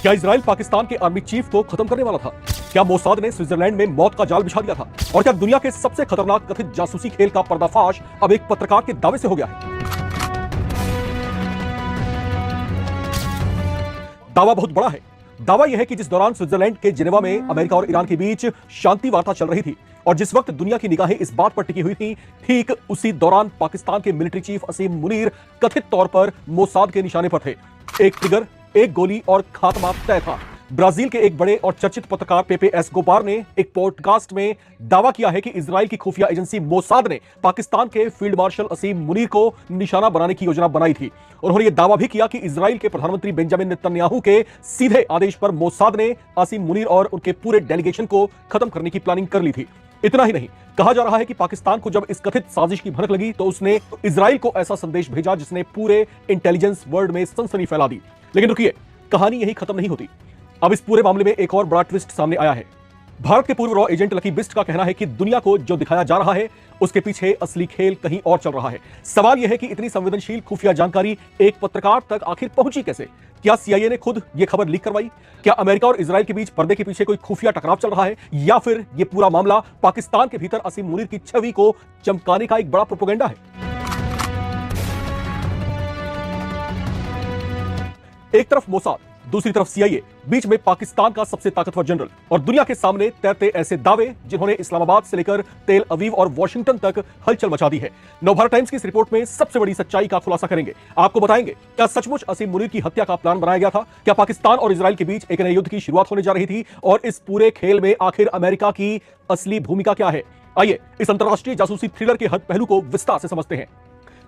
क्या इजराइल पाकिस्तान के army chief को खत्म करने वाला था? क्या मोसाद ने स्विट्जरलैंड में मौत का जाल बिछा दिया था? और क्या दुनिया के सबसे खतरनाक कथित जासूसी खेल का पर्दाफाश अब एक पत्रकार के दावे से हो गया है? दावा बहुत बड़ा है। दावा यह है कि जिस दौरान स्विट्जरलैंड के जिनेवा में अमेरिका और ईरान के बीच शांति वार्ता चल रही थी और जिस वक्त दुनिया की निगाहें इस बात पर टिकी हुई थी, ठीक उसी दौरान पाकिस्तान के मिलिट्री चीफ असीम मुनीर कथित तौर पर मोसाद के निशाने पर थे। एक ट्रिगर, एक गोली और खात्मा तय था। ब्राजील के एक बड़े और चर्चित पत्रकार पेपे एस्कोबार ने एक पॉडकास्ट में दावा किया है कि इजराइल की खुफिया एजेंसी मोसाद ने पाकिस्तान के फील्ड मार्शल असीम मुनीर को निशाना बनाने की योजना बनाई थी। उन्होंने यह दावा भी किया कि इजराइल के प्रधानमंत्री बेंजामिन नेतन्याहू के सीधे आदेश पर मोसाद ने असीम मुनीर और उनके पूरे डेलीगेशन को खत्म करने की प्लानिंग कर ली थी। इतना ही नहीं, कहा जा रहा है कि पाकिस्तान को जब इस कथित साजिश की भनक लगी तो उसने इजराइल को ऐसा संदेश भेजा जिसने पूरे इंटेलिजेंस वर्ल्ड में सनसनी फैला दी। लेकिन रुकिए, कहानी यही खत्म नहीं होती। अब इस पूरे मामले में एक और बड़ा ट्विस्ट सामने आया है। भारत के पूर्व रॉ एजेंट लकी बिस्ट का कहना है कि दुनिया को जो दिखाया जा रहा है उसके पीछे असली खेल कहीं और चल रहा है। सवाल यह है कि इतनी संवेदनशील खुफिया जानकारी एक पत्रकार तक आखिर पहुंची कैसे? क्या सीआईए ने खुद यह खबर लीक करवाई? क्या अमेरिका और इजराइल के बीच पर्दे के पीछे कोई खुफिया टकराव चल रहा है, या फिर यह पूरा मामला पाकिस्तान के भीतर असीम मुनीर की छवि को चमकाने का एक बड़ा प्रोपेगेंडा है? एक तरफ मोसाद, दूसरी तरफ सीआईए, बीच में पाकिस्तान का सबसे ताकतवर जनरल और दुनिया के सामने तैरते ऐसे दावे जिन्होंने इस्लामाबाद से लेकर तेल अवीव और वॉशिंगटन तक हलचल मचा दी है। नवभारत टाइम्स की इस रिपोर्ट में सबसे बड़ी सच्चाई का खुलासा करेंगे। आपको बताएंगे, क्या सचमुच असीम मुनीर की हत्या का प्लान बनाया गया था? क्या पाकिस्तान और इजराइल के बीच एक नए युद्ध की शुरुआत होने जा रही थी? और इस पूरे खेल में आखिर अमेरिका की असली भूमिका क्या है? आइए इस अंतरराष्ट्रीय जासूसी थ्रिलर के हर पहलू को विस्तार से समझते हैं।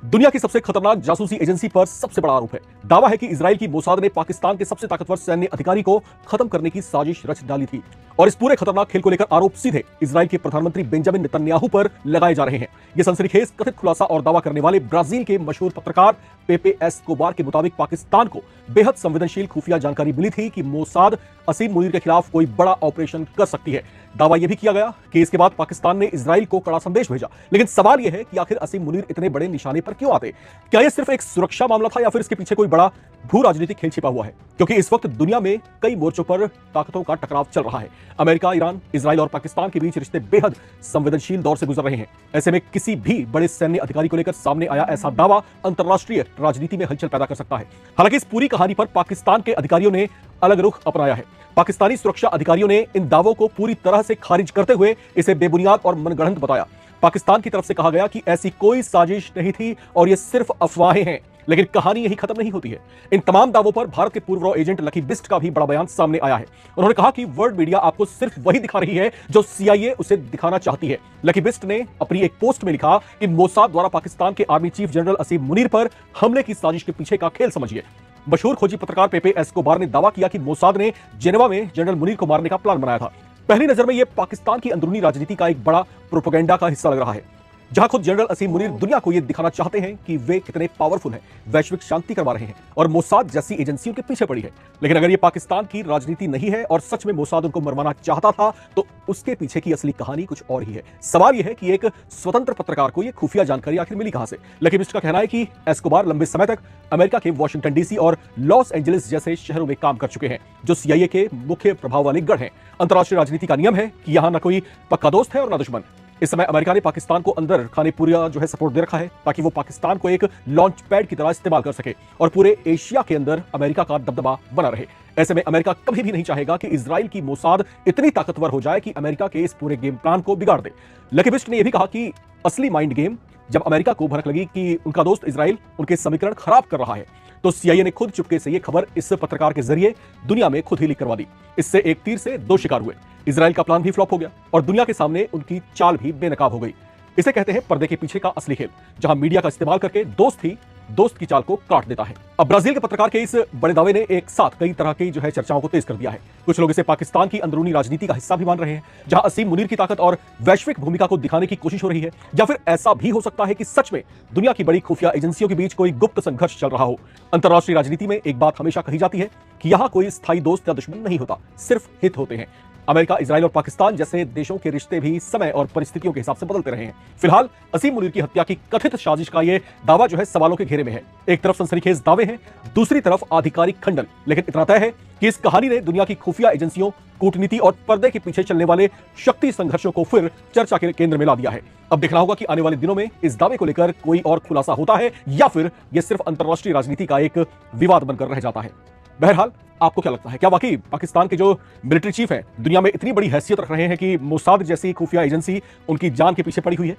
दुनिया की सबसे खतरनाक जासूसी एजेंसी पर सबसे बड़ा आरोप है। दावा है कि इजराइल की मोसाद ने पाकिस्तान के सबसे ताकतवर सैन्य अधिकारी को खत्म करने की साजिश रच डाली थी और इस पूरे खतरनाक खेल को लेकर आरोप सीधे इजराइल के प्रधानमंत्री बेंजामिन नेतन्याहू पर लगाए जा रहे हैं। यह सनसनीखेज कथित खुलासा और दावा करने वाले ब्राजील के मशहूर पत्रकार पेपे एस्कोबार के मुताबिक पाकिस्तान को बेहद संवेदनशील खुफिया जानकारी मिली थी कि मोसाद असीम मुनीर के खिलाफ कोई बड़ा ऑपरेशन कर सकती है। दावा यह भी किया गया कि इसके बाद पाकिस्तान ने इजराइल को कड़ा संदेश भेजा। लेकिन सवाल यह है कि आखिर असीम मुनीर इतने बड़े निशाने पर क्यों आते? क्या यह सिर्फ एक सुरक्षा मामला था या फिर इसके पीछे कोई बड़ा भू राजनीतिक खेल छिपा हुआ है? क्योंकि इस वक्त दुनिया में कई मोर्चों पर ताकतों का टकराव चल रहा है। अमेरिका, ईरान, इजराइल और पाकिस्तान के बीच रिश्ते बेहद संवेदनशील दौर से गुजर रहे हैं। ऐसे में किसी भी बड़े सैन्य अधिकारी को लेकर सामने आया ऐसा दावा अंतरराष्ट्रीय राजनीति में हलचल पैदा कर सकता है। हालांकि इस पूरी कहानी पर पाकिस्तान के अधिकारियों ने अलग रुख अपनाया है। पाकिस्तानी सुरक्षा अधिकारियों ने इन दावों को पूरी तरह से खारिज करते हुए इसे बेबुनियाद और मनगढ़ंत बताया। पाकिस्तान की तरफ से कहा गया कि ऐसी कोई साजिश नहीं थी और ये सिर्फ अफवाहें हैं। लेकिन कहानी यही खत्म नहीं होती है। इन तमाम दावों पर भारत के पूर्व रॉ एजेंट लकी बिस्ट का भी बड़ा बयान सामने आया है। उन्होंने कहा कि वर्ल्ड मीडिया आपको सिर्फ वही दिखा रही है जो सीआईए उसे दिखाना चाहती है। लकी बिस्ट ने अपनी एक पोस्ट में लिखा कि मोसाद द्वारा पाकिस्तान के आर्मी चीफ जनरल असीम मुनीर पर हमले की साजिश के पीछे का खेल समझिए। मशहूर खोजी पत्रकार पेपे एस्कोबार ने दावा किया कि मोसाद ने जेनेवा में जनरल मुनीर को मारने का प्लान बनाया था। पहली नजर में यह पाकिस्तान की अंदरूनी राजनीति का एक बड़ा प्रोपेगेंडा का हिस्सा लग रहा है, जहां खुद जनरल असीम मुनीर दुनिया को यह दिखाना चाहते हैं कि वे कितने पावरफुल हैं, वैश्विक शांति करवा रहे हैं और मोसाद जैसी एजेंसियों के पीछे पड़ी है। लेकिन अगर यह पाकिस्तान की राजनीति नहीं है और सच में मोसाद उनको मरवाना चाहता था तो उसके पीछे की असली कहानी कुछ और ही है। सवाल यह है कि एक स्वतंत्र पत्रकार को यह खुफिया जानकारी आखिर मिली कहां से? लकी बिस्ट का कहना है कि एस्कोबार लंबे समय तक अमेरिका के वॉशिंगटन डीसी और लॉस एंजलिस जैसे शहरों में काम कर चुके हैं, जो सीआईए के मुख्य प्रभाव वाले गढ़ हैं। अंतरराष्ट्रीय राजनीति का नियम है कि यहां न कोई पक्का दोस्त है और न दुश्मन। इस समय अमेरिका ने पाकिस्तान को अंदर खाने पूरा सपोर्ट दे रखा है ताकि वो पाकिस्तान को एक लॉन्च पैड की तरह इस्तेमाल कर सके और पूरे एशिया के अंदर अमेरिका का दबदबा बना रहे। ऐसे में अमेरिका कभी भी नहीं चाहेगा कि इजराइल की मोसाद इतनी ताकतवर हो जाए कि अमेरिका के इस पूरे गेम प्लान को बिगाड़ दे। लकी बिस्ट ने यह भी कहा कि असली माइंड गेम जब अमेरिका को भनक लगी कि उनका दोस्त इजराइल उनके समीकरण खराब कर रहा है तो सीआईए ने खुद चुपके से यह खबर इस पत्रकार के जरिए दुनिया में खुद ही लीक करवा दी। इससे एक तीर से दो शिकार हुए। इजराइल का प्लान भी फ्लॉप हो गया और दुनिया के सामने उनकी चाल भी बेनकाब हो गई। इसे कहते हैं पर्दे के पीछे का असली खेल, जहां मीडिया का इस्तेमाल करके दोस्त ही दोस्त की चाल को काट देता है। अब ब्राजील के पत्रकार के इस बड़े दावे ने एक साथ कई तरह की चर्चाओं को तेज कर दिया है। कुछ लोग इसे पाकिस्तान की अंदरूनी राजनीति का हिस्सा भी मान रहे हैं, जहां असीम मुनीर की ताकत और वैश्विक भूमिका को दिखाने की कोशिश हो रही है, या फिर ऐसा भी हो सकता है कि सच में दुनिया की बड़ी खुफिया एजेंसियों के बीच कोई गुप्त संघर्ष चल रहा हो। अंतरराष्ट्रीय राजनीति में एक बात हमेशा कही जाती है कि यहां कोई स्थायी दोस्त या दुश्मन नहीं होता, सिर्फ हित होते हैं। अमेरिका, इजराइल और पाकिस्तान जैसे देशों के रिश्ते भी समय और परिस्थितियों के हिसाब से बदलते रहे हैं। फिलहाल असीम मुनीर की हत्या की कथित साजिश का ये दावा जो है सवालों के घेरे में है। एक तरफ सनसनीखेज दावे हैं, दूसरी तरफ आधिकारिक खंडन। लेकिन इतना तय है कि इस कहानी ने दुनिया की खुफिया एजेंसियों, कूटनीति और पर्दे के पीछे चलने वाले शक्ति संघर्षों को फिर चर्चा के केंद्र में ला दिया है। अब देखना होगा कि आने वाले दिनों में इस दावे को लेकर कोई और खुलासा होता है या फिर यह सिर्फ अंतर्राष्ट्रीय राजनीति का एक विवाद बनकर रह जाता है। बहरहाल, आपको क्या लगता है? क्या वाकई पाकिस्तान के जो मिलिट्री चीफ हैं दुनिया में इतनी बड़ी हैसियत रख रहे हैं कि मोसाद जैसी खुफिया एजेंसी उनकी जान के पीछे पड़ी हुई है,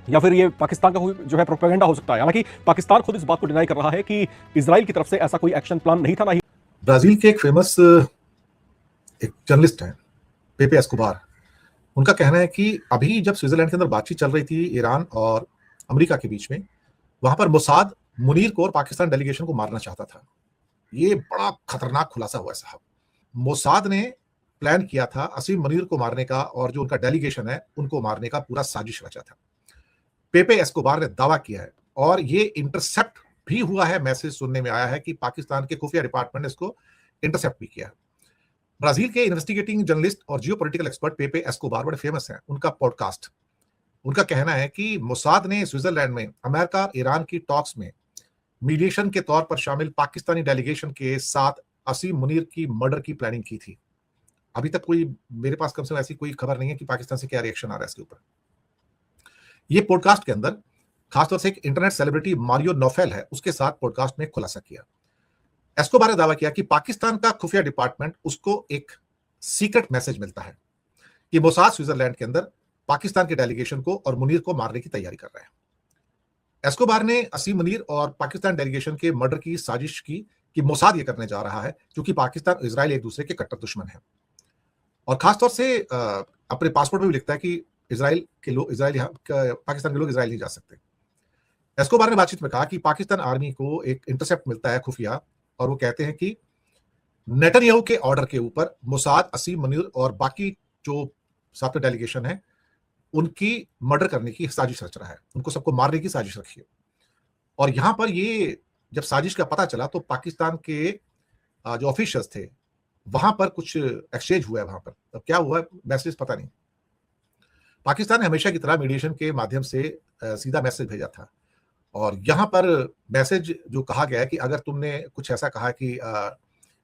या फिर ये पाकिस्तान का कोई जो है प्रोपेगेंडा हो सकता है? हालांकि पाकिस्तान खुद इस बात को डिनाई कर रहा है कि इजराइल की तरफ से ऐसा कोई एक्शन प्लान नहीं था। ना ही ब्राजील के एक फेमस एक जर्नलिस्ट हैं, पेपे एस्कोबार, उनका कहना है कि अभी जब स्विट्जरलैंड के अंदर बातचीत चल रही थी ईरान और अमेरिका के बीच में, वहां पर मोसाद मुनीर को और पाकिस्तान डेलीगेशन को मारना चाहता था। ये बड़ा खतरनाक खुलासा हुआ है साहब। मोसाद ने प्लान किया था असीम मुनीर को मारने का, और जो उनका डेलीगेशन है उनको मारने का पूरा साजिश रचा था। पेपे एस्कोबार ने दावा किया है, और ये इंटरसेप्ट भी हुआ है। मैसेज सुनने में आया है कि पाकिस्तान के खुफिया डिपार्टमेंट ने इसको इंटरसेप्ट भी किया है। ब्राजील के इन्वेस्टिगेटिंग जर्नलिस्ट और जियोपॉलिटिकल एक्सपर्ट पेपे एस्कोबार बड़े फेमस हैं। उनका पॉडकास्ट, उनका कहना है कि मोसाद ने स्विट्जरलैंड में अमेरिका और ईरान की टॉक्स में मीडिएशन के तौर पर शामिल पाकिस्तानी डेलीगेशन के साथ असीम मुनीर की मर्डर की प्लानिंग की थी। अभी तक कोई, मेरे पास कम से कम ऐसी कोई खबर नहीं है कि पाकिस्तान से क्या रिएक्शन आ रहा है इसके ऊपर। ये पॉडकास्ट के अंदर खासतौर से एक इंटरनेट सेलिब्रिटी मारियो नोफेल है, उसके साथ पॉडकास्ट में खुलासा किया। एस्कोबार ने दावा किया कि पाकिस्तान का खुफिया डिपार्टमेंट उसको एक सीक्रेट मैसेज मिलता है कि मोसाद स्विट्जरलैंड के अंदर पाकिस्तान के डेलीगेशन को और मुनीर को मारने की तैयारी कर रहा है। एस्कोबार ने असीम मुनीर और पाकिस्तान डेलीगेशन के मर्डर की साजिश की कि मोसाद ये करने जा रहा है, क्योंकि पाकिस्तान और इजराइल एक दूसरे के कट्टर दुश्मन हैं। और खासतौर से अपने पासपोर्ट में भी लिखता है कि इजराइल के लोग, पाकिस्तान के लोग इजराइल नहीं जा सकते। एस्कोबार ने बातचीत में कहा कि पाकिस्तान आर्मी को एक इंटरसेप्ट मिलता है खुफिया, और वो कहते हैं कि नेतन्याहू के ऑर्डर के ऊपर मोसाद असीम मुनीर और बाकी जो साथ में डेलीगेशन है उनकी मर्डर करने की साजिश रच रहा है, उनको सबको मारने की साजिश रखी है। और यहां पर ये जब साजिश का पता चला तो पाकिस्तान के जो ऑफिशियल्स थे वहां पर कुछ एक्सचेंज हुआ है। वहां पर अब क्या हुआ मैसेज पता नहीं। पाकिस्तान ने हमेशा की तरह मीडिएशन के माध्यम से सीधा मैसेज भेजा था, और यहां पर मैसेज जो कहा गया है कि अगर तुमने कुछ ऐसा कहा कि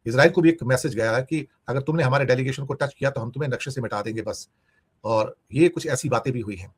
इजराइल को भी एक मैसेज गया है कि अगर तुमने हमारे डेलीगेशन को टच किया तो हम तुम्हें नक्शे से मिटा देंगे बस, और ये कुछ ऐसी बातें भी हुई हैं।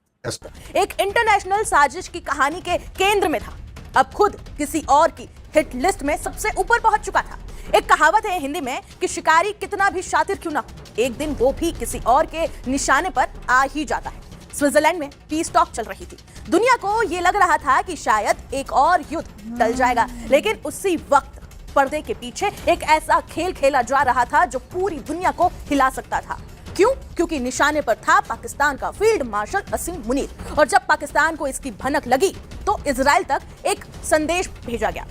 एक इंटरनेशनल साजिश की कहानी के केंद्र में था, अब खुद किसी और की हिट लिस्ट में सबसे ऊपर पहुंच चुका था। एक कहावत है हिंदी में कि शिकारी कितना भी शातिर क्यों ना हो, एक दिन वो भी किसी और के निशाने पर आ ही जाता है। स्विट्जरलैंड में पीस टॉक चल रही थी। दुनिया को ये लग रहा था कि शायद एक और युद्ध टल जाएगा, लेकिन उसी वक्त पर्दे के पीछे एक ऐसा खेल खेला जा रहा था जो पूरी दुनिया को हिला सकता था। क्यों? क्योंकि निशाने पर था पाकिस्तान का फील्ड मार्शल असीम मुनीर, और जब पाकिस्तान को इसकी भनक लगी तो इजराइल तक एक संदेश भेजा गया,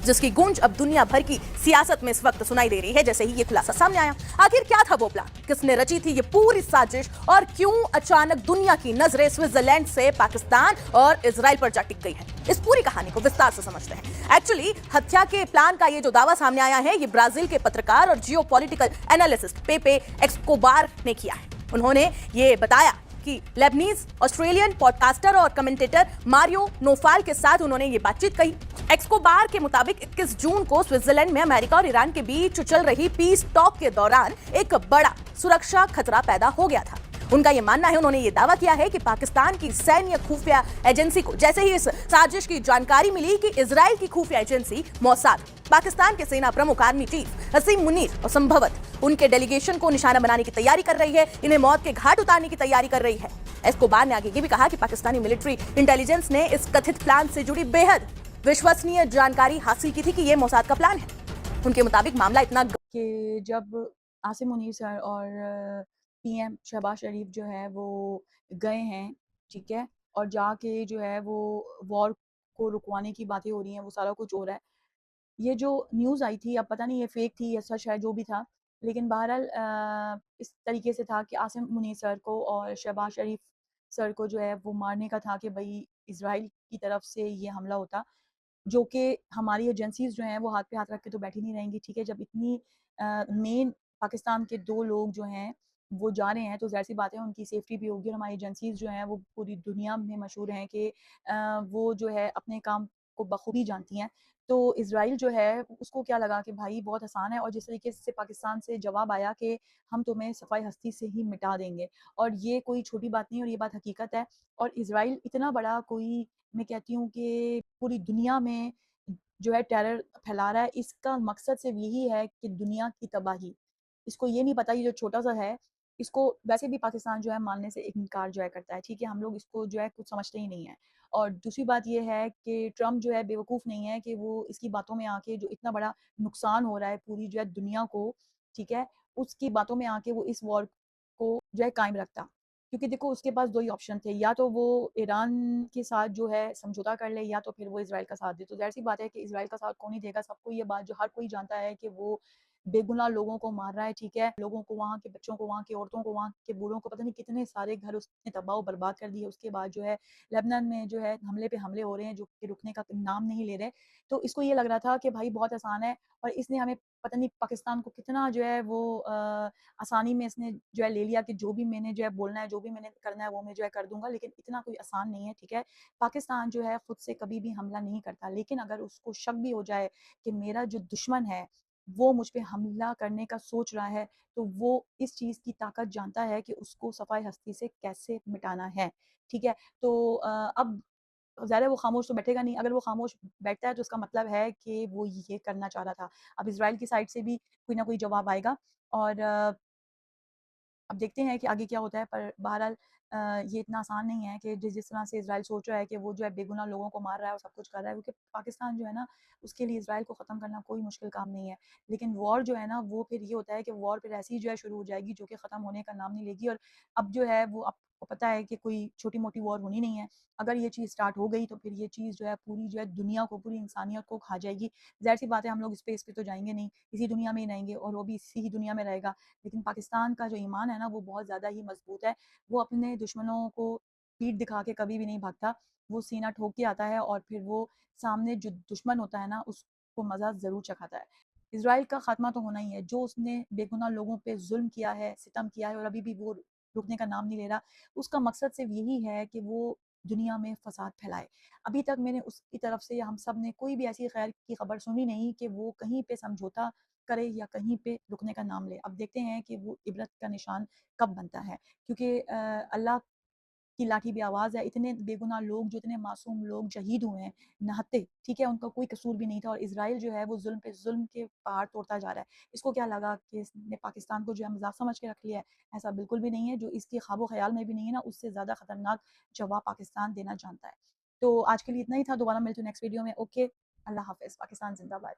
जिसकी गूंज अब दुनिया भर की सियासत में इस वक्त सुनाई दे रही है जैसे ही ये खुलासा सामने आया। आखिर क्या था वो प्लान, किसने रची थी ये पूरी साजिश, और क्यों अचानक दुनिया की नजरें स्विट्जरलैंड से पाकिस्तान और इजराइल पर जा टिक गई है? इस पूरी कहानी को विस्तार से समझते हैं। एक्चुअली हत्या के प्लान का ये जो दावा सामने आया है, ये ब्राजील के पत्रकार और जियोपॉलिटिकल एनालिस्ट पेपे एस्कोबार ने किया है। उन्होंने ये बताया कि लेबनीज ऑस्ट्रेलियन पॉडकास्टर और कमेंटेटर मारियो नोफाल के साथ उन्होंने ये बातचीत कही। एस्कोबार के मुताबिक 21 जून को स्विट्जरलैंड में अमेरिका और ईरान के बीच चल रही पीस टॉक के दौरान एक बड़ा सुरक्षा खतरा पैदा हो गया था। उनका ये मानना है, उन्होंने ये दावा किया है कि पाकिस्तान की सैन्य खुफिया एजेंसी को जैसे ही इस साजिश की जानकारी मिली कि इजराइल की खुफिया एजेंसी मोसाद पाकिस्तान के सेना प्रमुख आर्मी चीफ असीम मुनीर और संभवत उनके डेलीगेशन को निशाना बनाने की तैयारी कर रही है, इन्हें मौत के घाट उतारने की तैयारी कर रही है। एस्कोबार ने आगे ये भी कहा कि पाकिस्तानी मिलिट्री इंटेलिजेंस ने इस कथित प्लान से जुड़ी बेहद विश्वसनीय जानकारी हासिल की थी कि ये मोसाद का प्लान है। उनके मुताबिक मामला इतना कि जब आसिम मुनीर सर और पीएम शहबाज शरीफ जो है वो गए हैं, ठीक है, और जाके जो है वो वॉर को रुकवाने की बातें हो रही हैं, वो सारा कुछ हो रहा है। ये जो न्यूज़ आई थी, अब पता नहीं ये फेक थी या सच है, जो भी था, लेकिन बहरहाल इस तरीके से था कि आसिम मुनीर सर को और शहबाज शरीफ सर को जो है वो मारने का था कि भाई इजराइल की तरफ से ये हमला होता, जो कि हमारी एजेंसीज जो हैं वो हाथ पे हाथ रख के तो बैठी नहीं रहेंगी, ठीक है। जब इतनी मेन पाकिस्तान के 2 लोग जो हैं वो जा रहे हैं तो ज़ाहिर-सी बात है उनकी सेफ्टी भी होगी और हमारी एजेंसीज़ जो हैं वो पूरी दुनिया में मशहूर हैं कि वो जो है अपने काम को बखूबी जानती हैं। तो इज़राइल जो है उसको क्या लगा कि भाई बहुत आसान है और जिस तरीके से पाकिस्तान से जवाब आया कि हम तुम्हें सफ़ाई हस्ती से ही मिटा देंगे और ये कोई छोटी बात नहीं और ये बात हकीकत है। और इज़राइल इतना बड़ा कोई मैं कहती हूँ कि पूरी दुनिया में जो है टेरर फैला रहा है, इसका मकसद सिर्फ़ यही है कि दुनिया की तबाही। इसको ये नहीं पता ये जो छोटा-सा है, इसको वैसे भी पाकिस्तान जो है मानने से इनकार जो है करता है, ठीक है? हम लोग इसको जो है कुछ समझते ही नहीं हैं। और दूसरी बात ये है कि ट्रम्प जो है बेवकूफ़ नहीं है कि वो इसकी बातों में आके जो इतना बड़ा नुकसान हो रहा है पूरी जो है दुनिया को, ठीक है? उसकी बातों में आके वो इस वॉर को जो है कायम रखता। क्योंकि देखो उसके पास 2 ही ऑप्शन थे, या तो वो ईरान के साथ जो है समझौता कर ले या तो फिर वो इज़राइल का साथ दे। तो ज़ाहिर-सी बात है कि इज़राइल का साथ कौन ही देगा? सबको ये बात जो हर कोई जानता है कि वो बेगुनाह लोगों को मार रहा है, ठीक है? लोगों को, वहाँ के बच्चों को, वहाँ की औरतों को, वहाँ के बूढ़ों को, पता नहीं कितने सारे घर उसने तबाह व बर्बाद कर दिए। उसके बाद जो है लेबनान में जो है हमले पे हमले हो रहे हैं जो कि रुकने का नाम नहीं ले रहे। तो इसको ये लग रहा था कि भाई बहुत आसान है और इसने हमें पता नहीं पाकिस्तान को कितना जो है वो आसानी में इसने जो है ले लिया कि जो भी मैंने जो है बोलना है, जो भी मैंने करना है वो मैं जो है कर दूँगा, लेकिन इतना कोई आसान नहीं है, ठीक है? पाकिस्तान जो है खुद से कभी भी हमला नहीं करता, लेकिन अगर उसको शक भी हो जाए कि मेरा जो दुश्मन है, वो मुझ पे हमला करने का सोच रहा है, तो वो इस चीज़ की ताकत जानता है कि उसको सफ़ाई हस्ती से कैसे मिटाना है, ठीक है? तो अब ज़ाहिर है वो खामोश तो बैठेगा नहीं, अगर वो खामोश बैठता है तो इसका मतलब है कि वो ये करना चाह रहा था। अब इज़राइल की साइड से भी कोई ना कोई जवाब आएगा और अब देखते हैं कि आगे क्या होता है, पर बहरहाल ये इतना आसान नहीं है कि जिस जिस तरह से इज़राइल सोच रहा है कि वो जो है बेगुनाह लोगों को मार रहा है और सब कुछ कर रहा है, क्योंकि पाकिस्तान जो है ना, उसके लिए इज़राइल को ख़त्म करना कोई मुश्किल काम नहीं है। लेकिन वॉर जो है ना, वो फिर ये होता है कि वॉर फिर ऐसी जो है शुरू हो जाएगी जो कि ख़त्म होने का नाम नहीं लेगी और अब जो है वो आपको पता है कि कोई छोटी-मोटी वॉर होनी नहीं है। अगर ये चीज़ स्टार्ट हो गई तो फिर ये चीज़ जो है पूरी जो है दुनिया को, पूरी इंसानियत को खा जाएगी। ज़ाहिर-सी बात है हम लोग स्पेस पे तो जाएँगे नहीं, इसी दुनिया में ही रहेंगे और वो भी इसी ही दुनिया में रहेगा। लेकिन पाकिस्तान का जो ईमान है ना, वो बहुत ज़्यादा ही मज़बूत है। वो अपने दुश्मनों को पीठ दिखा के कभी भी नहीं भागता। वो सीना ठोक के आता है और फिर वो सामने जो दुश्मन होता है ना, उसको मज़ा ज़रूर चखाता है। इज़राइल का ख़ात्मा तो होना ही है। जो उसने बेगुनाह लोगों पे ज़ुल्म किया है, सितम किया है और अभी भी वो रुकने का नाम नहीं ले रहा, उसका मकसद सिर्फ़ यही है कि वो दुनिया में फ़साद फैलाए। अभी तक मैंने उसकी तरफ से या हम सब ने कोई भी ऐसी खैर की खबर सुनी नहीं कि वो कहीं पे समझौता करे या कहीं पे रुकने का नाम ले। अब देखते हैं कि वो इबरत का निशान कब बनता है, क्योंकि अल्लाह की लाठी भी आवाज़ है। इतने बेगुनाह लोग, जो इतने मासूम लोग शहीद हुए हैं, नहत्ते, ठीक है? उनका कोई कसूर भी नहीं था और इज़राइल जो है वो ज़ुल्म पे ज़ुल्म के पहाड़ तोड़ता जा रहा है। इसको क्या लगा कि इसने पाकिस्तान को जो है मज़ाक समझ के रख लिया है? ऐसा बिल्कुल भी नहीं है। जो इसके ख़्वाब-ओ-ख़याल में भी नहीं है ना, उससे ज़्यादा खतरनाक जवाब पाकिस्तान देना जानता है। तो आज के लिए इतना ही था। दोबारा मिलते हैं नेक्स्ट वीडियो में। ओके, अल्लाह हाफ़िज़। पाकिस्तान ज़िंदाबाद।